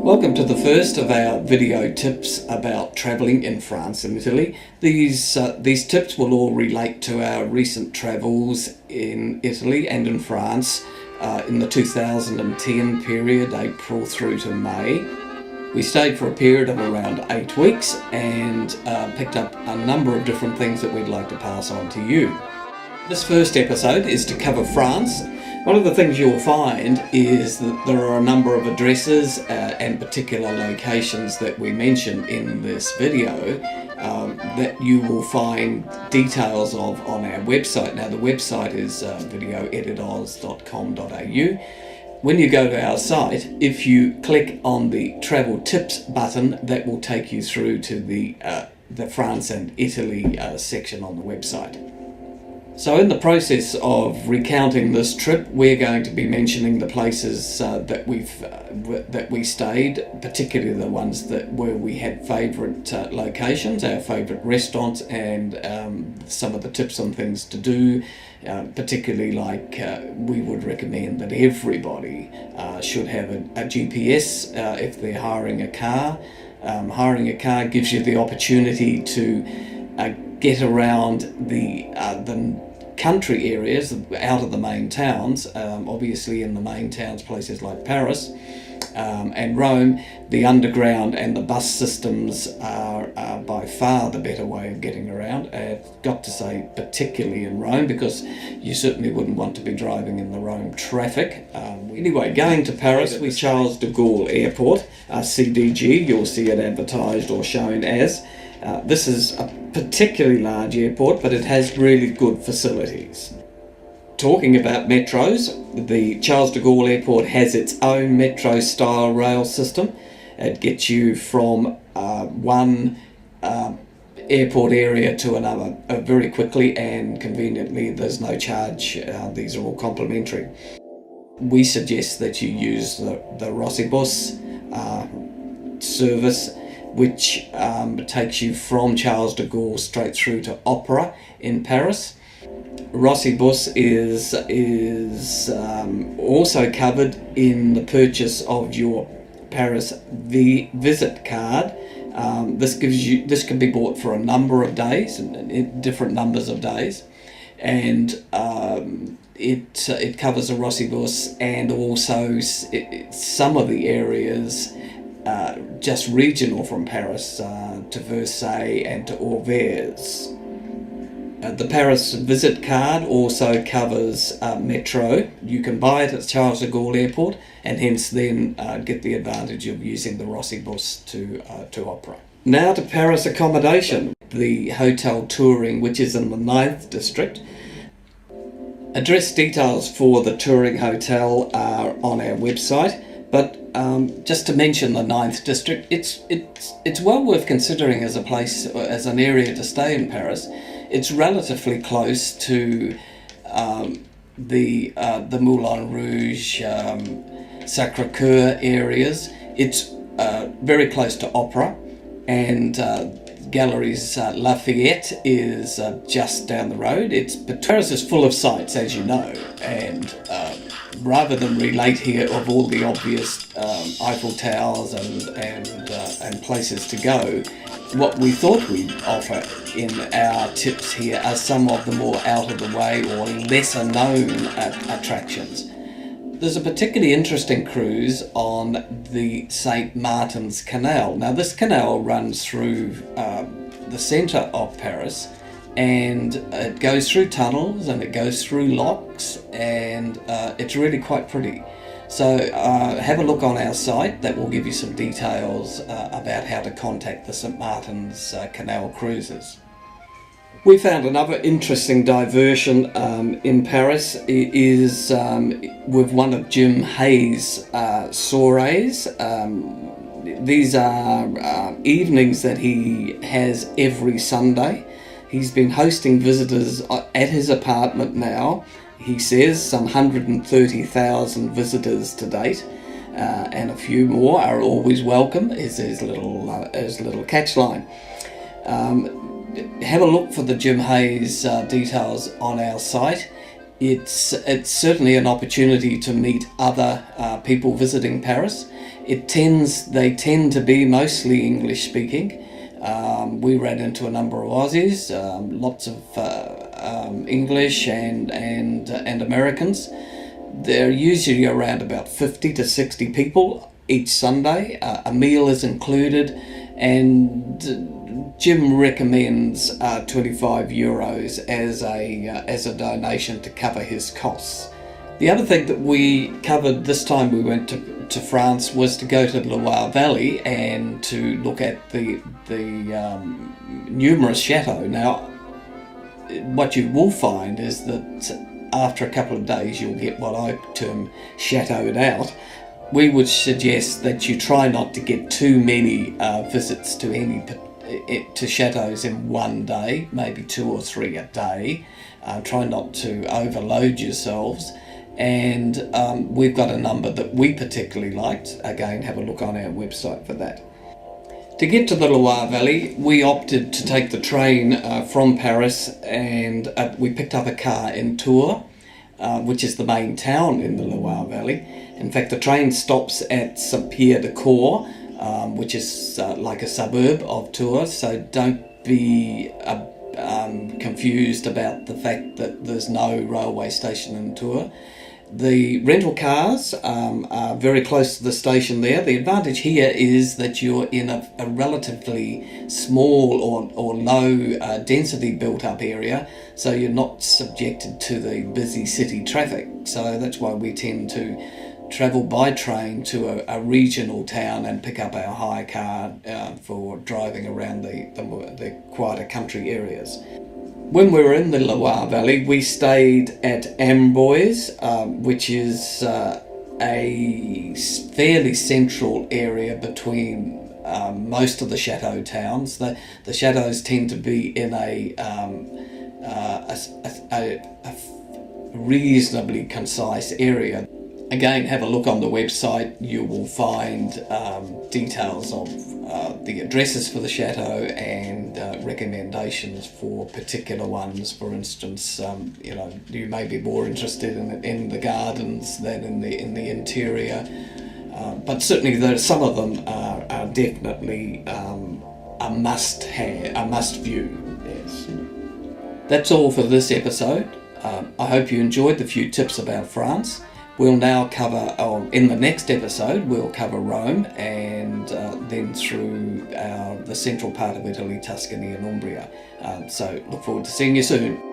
Welcome to the first of our video tips about travelling in France and Italy. These tips will all relate to our recent travels in Italy and in France in the 2010 period, April through to May. We stayed for a period of around 8 weeks and picked up a number of different things that we'd like to pass on to you. This first episode is to cover France. One of the things you'll find is that there are a number of addresses and particular locations that we mention in this video that you will find details of on our website. Now the website is videoeditors.com.au. When you go to our site, if you click on the travel tips button, that will take you through to the France and Italy section on the website. So in the process of recounting this trip, we're going to be mentioning the places that we stayed, particularly the ones where we had favourite locations, our favourite restaurants, and some of the tips on things to do. Particularly we would recommend that everybody should have a GPS if they're hiring a car. Hiring a car gives you the opportunity to get around the country areas out of the main towns. Obviously in the main towns, places like Paris and Rome, the underground and the bus systems are by far the better way of getting around. I've got to say, particularly in Rome, because you certainly wouldn't want to be driving in the Rome traffic. Anyway, going to Paris, we Charles de Gaulle Airport, CDG, you'll see it advertised or shown as. This is a particularly large airport, but it has really good facilities. Talking about metros, the Charles de Gaulle Airport has its own metro-style rail system. It gets you from one airport area to another very quickly and conveniently. There's no charge. These are all complimentary. We suggest that you use the Rossibus service, which takes you from Charles de Gaulle straight through to Opera in Paris. Rossibus is also covered in the purchase of your Paris Visit card. This can be bought for a number of days, different numbers of days, and it covers the Rossibus and also some of the areas just regional from Paris to Versailles and to Orvers. The Paris Visit card also covers metro. You can buy it at Charles de Gaulle Airport and hence then get the advantage of using the Rossibus to Opera. Now to Paris accommodation, the hotel Touring, which is in the 9th district. Address details for the Touring hotel are on our website. But just to mention the 9th district, it's well worth considering as a place, as an area to stay in Paris. It's relatively close to the Moulin Rouge, Sacré-Cœur areas. It's very close to Opera, and Galeries Lafayette is just down the road. Paris is full of sights, as you know, and rather than relate here of all the obvious Eiffel Towers and places to go, what we thought we'd offer in our tips here are some of the more out of the way or lesser known attractions. There's a particularly interesting cruise on the St. Martin's Canal. Now this canal runs through the centre of Paris, and it goes through tunnels and it goes through locks, and it's really quite pretty. So have a look on our site. That will give you some details about how to contact the St. Martin's Canal cruises. We found another interesting diversion in Paris is with one of Jim Hayes' soirees. These are evenings that he has every Sunday. He's been hosting visitors at his apartment now. He says some 130,000 visitors to date, and a few more are always welcome, is his little catchline. Have a look for the Jim Hayes details on our site. It's certainly an opportunity to meet other people visiting Paris. They tend to be mostly English speaking. We ran into a number of Aussies, lots of English and Americans. They're usually around about 50 to 60 people each Sunday. A meal is included, and Jim recommends €25 as a donation to cover his costs. The other thing that we covered this time we went to France was to go to the Loire Valley and to look at the numerous chateaux. Now, what you will find is that after a couple of days you'll get what I term chateaued out. We would suggest that you try not to get too many visits to chateaus in one day, maybe 2 or 3 a day. Try not to overload yourselves. And we've got a number that we particularly liked. Again, have a look on our website for that. To get to the Loire Valley, we opted to take the train from Paris, and we picked up a car in Tours, which is the main town in the Loire Valley. In fact, the train stops at Saint-Pierre-de-Corps, which is like a suburb of Tours, so don't be confused about the fact that there's no railway station in Tours. The rental cars are very close to the station there. The advantage here is that you're in a relatively small or low density built up area, so you're not subjected to the busy city traffic. So that's why we tend to travel by train to a regional town and pick up our hire car for driving around the quieter country areas. When we were in the Loire Valley, we stayed at Amboise, which is a fairly central area between most of the chateau towns. The chateaus tend to be in a reasonably concise area. Again, have a look on the website. You will find details of the addresses for the chateau and recommendations for particular ones. For instance, you may be more interested in the gardens than in the interior, but certainly some of them are definitely a must view. Yes. That's all for this episode. I hope you enjoyed the few tips about France. We'll now cover, in the next episode, we'll cover Rome and then through the central part of Italy, Tuscany and Umbria. So look forward to seeing you soon.